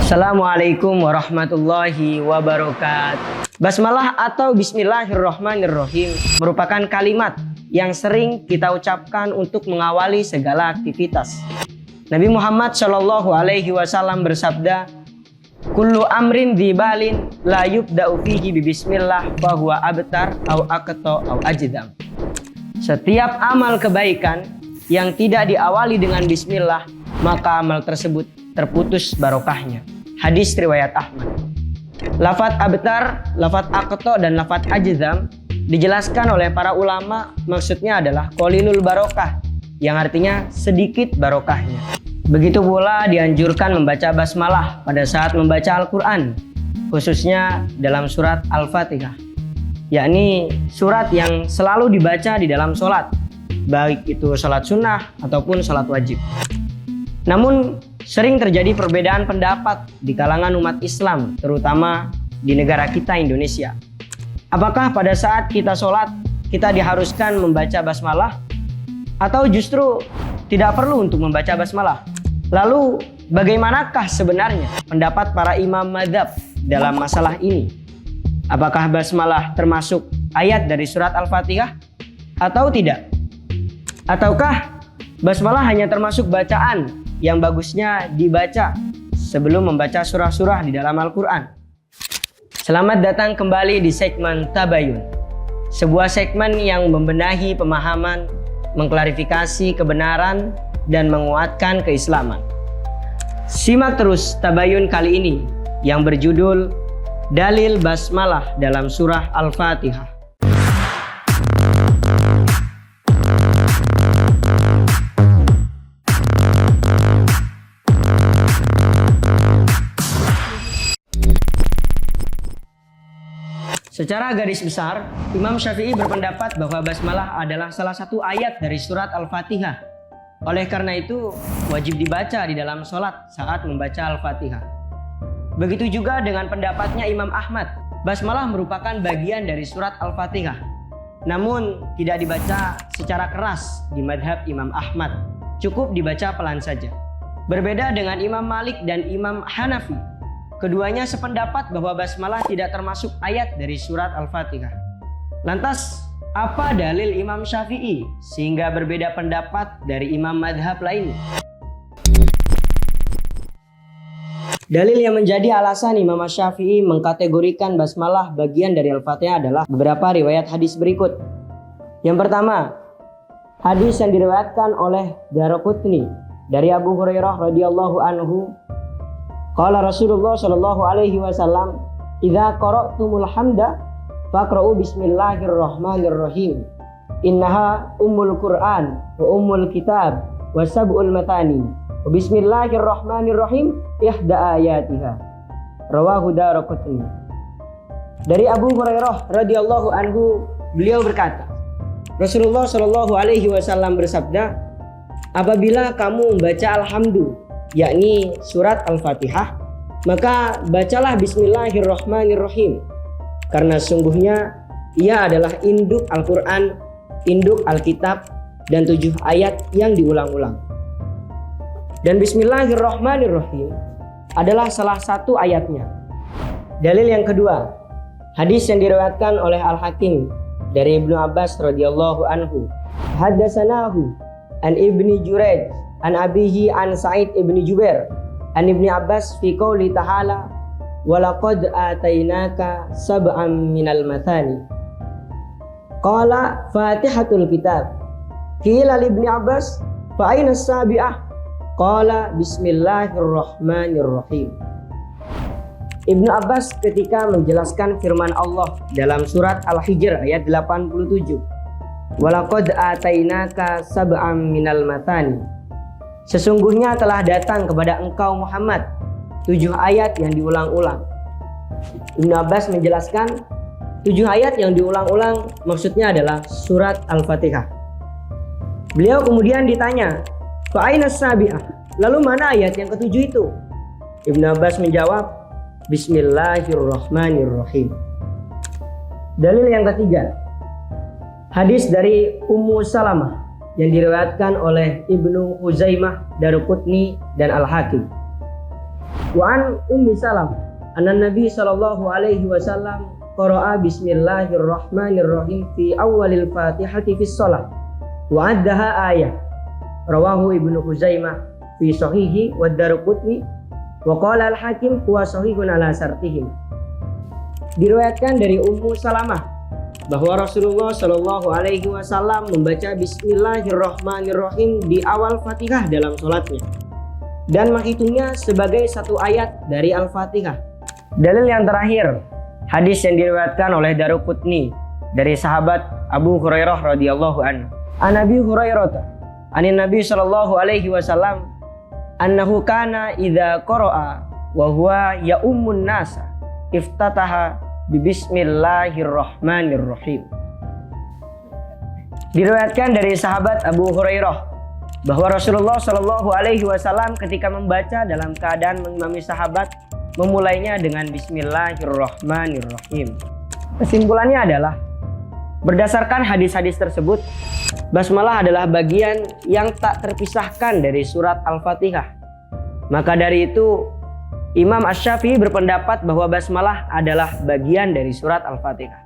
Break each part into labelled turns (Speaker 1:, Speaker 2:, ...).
Speaker 1: Assalamualaikum warahmatullahi wabarakatuh. Basmalah atau Bismillahirrahmanirrahim merupakan kalimat yang sering kita ucapkan untuk mengawali segala aktivitas. Nabi Muhammad SAW bersabda, "Kullu amrin dzibalin la yubda'u fihi bismillah fahuwa abtar au aqta au ajdam." Setiap amal kebaikan yang tidak diawali dengan bismillah, maka amal tersebut terputus barokahnya. Hadis riwayat Ahmad. Lafaz abtar, lafaz aqta dan lafaz ajdam dijelaskan oleh para ulama maksudnya adalah qalilul barokah, yang artinya sedikit barokahnya. Begitu pula dianjurkan membaca basmalah pada saat membaca Al-Quran, khususnya dalam surat Al-Fatihah, yakni surat yang selalu dibaca di dalam sholat, baik itu sholat sunnah ataupun sholat wajib. Namun sering terjadi perbedaan pendapat di kalangan umat Islam, terutama di negara kita Indonesia. Apakah pada saat kita sholat kita diharuskan membaca basmalah atau justru tidak perlu untuk membaca basmalah? Lalu bagaimanakah sebenarnya pendapat para imam madzhab dalam masalah ini? Apakah basmalah termasuk ayat dari surat Al-Fatihah atau tidak? Ataukah basmalah hanya termasuk bacaan yang bagusnya dibaca sebelum membaca surah-surah di dalam Al-Quran? Selamat datang kembali di segmen Tabayun, sebuah segmen yang membenahi pemahaman, mengklarifikasi kebenaran, dan menguatkan keislaman. Simak terus Tabayun kali ini yang berjudul Dalil Basmalah dalam surah Al-Fatihah. Secara garis besar, Imam Syafi'i berpendapat bahwa basmalah adalah salah satu ayat dari surat Al-Fatihah. Oleh karena itu, wajib dibaca di dalam sholat saat membaca Al-Fatihah. Begitu juga dengan pendapatnya Imam Ahmad. Basmalah merupakan bagian dari surat Al-Fatihah, namun tidak dibaca secara keras di madhab Imam Ahmad. Cukup dibaca pelan saja. Berbeda dengan Imam Malik dan Imam Hanafi, keduanya sependapat bahwa basmalah tidak termasuk ayat dari surat Al-Fatihah. Lantas, apa dalil Imam Syafi'i sehingga berbeda pendapat dari imam madhab lainnya? Dalil yang menjadi alasan Imam Syafi'i mengkategorikan basmalah bagian dari Al-Fatihah adalah beberapa riwayat hadis berikut. Yang pertama, hadis yang diriwayatkan oleh Daraqutni dari Abu Hurairah radhiyallahu anhu, qala Rasulullah sallallahu alaihi wasallam, "Idza qara'tumul hamda faqra'u bismillahirrahmanirrahim. Innaha ummul Qur'an wa ummul kitab wa sab'ul matani. Wa bismillahirrahmanirrahim ihda ayatiha." Rawahu Daraqutni. Dari Abu Hurairah radhiyallahu anhu, beliau berkata, Rasulullah sallallahu alaihi wasallam bersabda, "Apabila kamu membaca alhamdu, yakni surat Al-Fatihah, maka bacalah bismillahirrahmanirrahim, karena sungguhnya ia adalah induk Al-Quran, induk Alkitab, dan 7 ayat yang diulang-ulang. Dan bismillahirrahmanirrahim adalah salah satu ayatnya." Dalil yang kedua, hadis yang diriwayatkan oleh Al-Hakim dari Ibnu Abbas radhiyallahu anhu, "Haddatsanahu an Ibni Jurayj an abihi an Sa'id ibni Jubair an Ibni Abbas fi qouli ta'ala walaqad atainaka sab'an minal mathani. Qala fatihatul kitab. Qila li Ibni Abbas fa aina as-sabi'ah? Qala bismillahirrahmanirrahim." Ibnu Abbas ketika menjelaskan firman Allah dalam surat Al-Hijr ayat 87, walaqad atainaka sab'an minal mathani, sesungguhnya telah datang kepada engkau Muhammad 7 ayat yang diulang-ulang. Ibnu Abbas menjelaskan 7 ayat yang diulang-ulang maksudnya adalah surat Al-Fatihah. Beliau kemudian ditanya, fa aina sabi'ah? Lalu mana ayat yang ketujuh itu? Ibnu Abbas menjawab, bismillahirrahmanirrahim. Dalil yang ketiga, hadis dari Ummu Salamah yang diriwayatkan oleh Ibnu Huzaimah, Daraqutni, dan Al-Hakim. Wa an Ummi Salam anna Nabi sallallahu alaihi wasallam qara'a bismillahirrahmanirrahim fi awalil Fatihati fi shalah wa addaha ayah. Rawahu Ibnu Khuzaimah fi sahihi wa Daruqutni wa qala al-Hakim huwa sahihun ala sartihim. Diriwayatkan dari Ummu Salamah bahwa Rasulullah Shallallahu Alaihi Wasallam membaca Bismillahirrahmanirrahim di awal Fatihah dalam sholatnya dan menghitungnya sebagai satu ayat dari Al-Fatihah. Dalil yang terakhir, hadis yang diriwayatkan oleh Daruqutni dari sahabat Abu Hurairah radhiyallahu anhu. An Abi Hurairah anin Nabi Shallallahu Alaihi Wasallam annahu kana idza qara'a wa huwa ya'ummun nasa iftataha Bismillahirrahmanirrahim. Diriwayatkan dari sahabat Abu Hurairah bahwa Rasulullah Shallallahu Alaihi Wasallam ketika membaca dalam keadaan mengimami sahabat memulainya dengan Bismillahirrahmanirrahim. Kesimpulannya adalah berdasarkan hadis-hadis tersebut, basmalah adalah bagian yang tak terpisahkan dari surat Al-Fatihah. Maka dari itu Imam Asy-Syafi'i berpendapat bahwa basmalah adalah bagian dari surat Al-Fatihah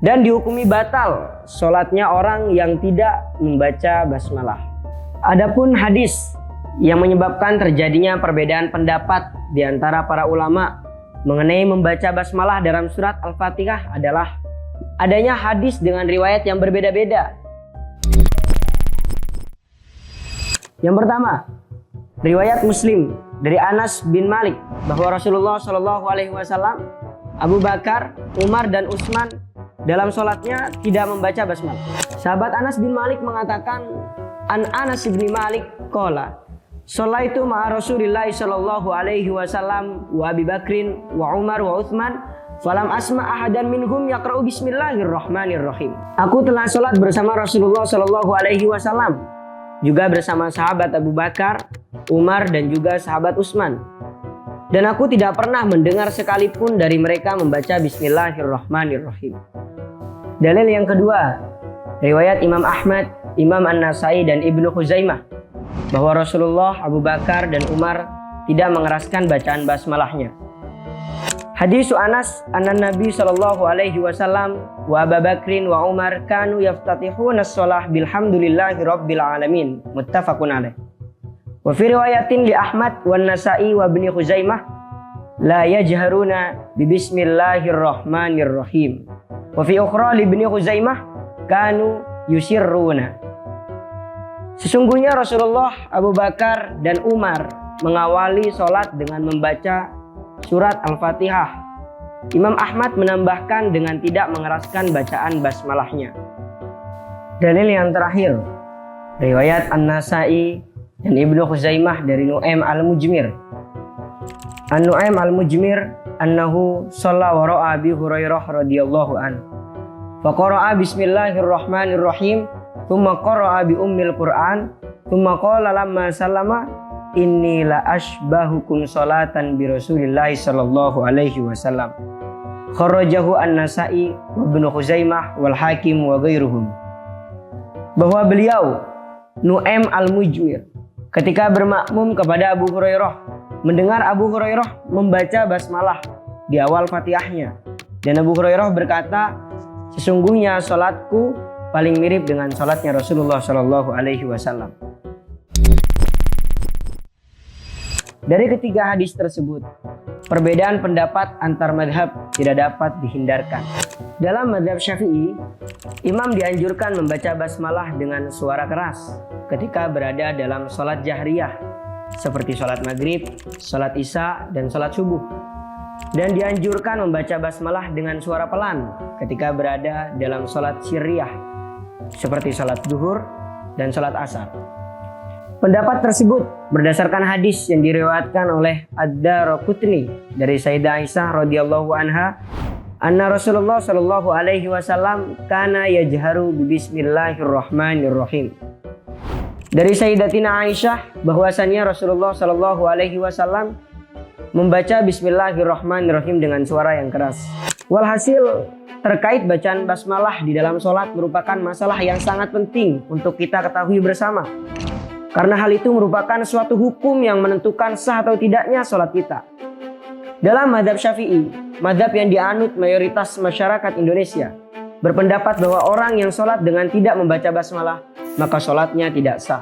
Speaker 1: dan dihukumi batal sholatnya orang yang tidak membaca basmalah. Adapun hadis yang menyebabkan terjadinya perbedaan pendapat di antara para ulama mengenai membaca basmalah dalam surat Al-Fatihah adalah adanya hadis dengan riwayat yang berbeda-beda. Yang pertama, riwayat Muslim dari Anas bin Malik bahwa Rasulullah Shallallahu Alaihi Wasallam, Abu Bakar, Umar dan Utsman dalam sholatnya tidak membaca basmalah. Sahabat Anas bin Malik mengatakan, An Anas bin Malik qala, "Sholaitu ma'a Rasulillah Shallallahu Alaihi Wasallam wa Abi Bakrin wa Umar wa Utsman, falam asma ahadan minhum yaqra'u Bismillahirrahmanirrahim." Aku telah sholat bersama Rasulullah Shallallahu Alaihi Wasallam, juga bersama sahabat Abu Bakar, Umar dan juga sahabat Utsman. Dan aku tidak pernah mendengar sekalipun dari mereka membaca Bismillahirrahmanirrahim. Dalil yang kedua, riwayat Imam Ahmad, Imam An-Nasai dan Ibnu Khuzaimah bahwa Rasulullah, Abu Bakar dan Umar tidak mengeraskan bacaan basmalahnya. Hadis Anas anna Nabi sallallahu alaihi wasallam wa Abu Bakrin wa Umar kanu yaftatihuna as-shalah bilhamdulillahi rabbil alamin. Muttafaqun alaih. Wa fi riwayatin li Ahmad wa Nasa'i wa Ibnu Khuzaimah la yajharuna bi bismillahirrahmanirrahim. Wa fi ukhra li Ibnu Khuzaimah kanu yusirruna. Sesungguhnya Rasulullah, Abu Bakar dan Umar mengawali sholat dengan membaca surat Al-Fatihah. Imam Ahmad menambahkan dengan tidak mengeraskan bacaan basmalahnya. Dalil yang terakhir, riwayat An-Nasai dan Ibnu Khuzaimah dari Nu'aim al-Mujmir. An-Nu'aim al-Mujmir annahu shalla wa ra'a Abi Hurairah radhiyallahu an. Faqara'a Bismillahirrahmanirrahim, thumma qara'a bi ummil Qur'an, thumma qala lamma sallama inni la ashbahukum sholatan bi Rasulillah sallallahu alaihi wasallam. Kharajahu An-Nasa'i wa Ibnu Khuzaimah wal Hakim wa ghairuhum. Bahwa beliau Nu'aim al-Mujmir ketika bermakmum kepada Abu Hurairah mendengar Abu Hurairah membaca basmalah di awal Fatihahnya, dan Abu Hurairah berkata, sesungguhnya salatku paling mirip dengan salatnya Rasulullah sallallahu alaihi wasallam. Dari ketiga hadis tersebut, perbedaan pendapat antar madhab tidak dapat dihindarkan. Dalam madhab Syafi'i, imam dianjurkan membaca basmalah dengan suara keras ketika berada dalam sholat jahriyah, seperti sholat maghrib, sholat isya, dan sholat subuh. Dan dianjurkan membaca basmalah dengan suara pelan ketika berada dalam sholat sirriyah, seperti sholat zuhur dan sholat asar. Pendapat tersebut berdasarkan hadis yang diriwayatkan oleh Ad-Daruqutni dari Sayyidah Aisyah radhiyallahu anha, anna Rasulullah sallallahu alaihi wasallam kana yajharu bi bismillahirrahmanirrahim. Dari Sayyidatina Aisyah bahwasannya Rasulullah sallallahu alaihi wasallam membaca bismillahirrahmanirrahim dengan suara yang keras. Walhasil, terkait bacaan basmalah di dalam sholat merupakan masalah yang sangat penting untuk kita ketahui bersama. Karena hal itu merupakan suatu hukum yang menentukan sah atau tidaknya sholat kita. Dalam mazhab Syafi'i, mazhab yang dianut mayoritas masyarakat Indonesia, berpendapat bahwa orang yang sholat dengan tidak membaca basmalah, maka sholatnya tidak sah.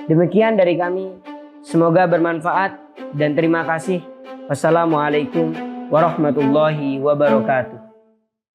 Speaker 1: Demikian dari kami, semoga bermanfaat dan terima kasih. Wassalamualaikum warahmatullahi wabarakatuh.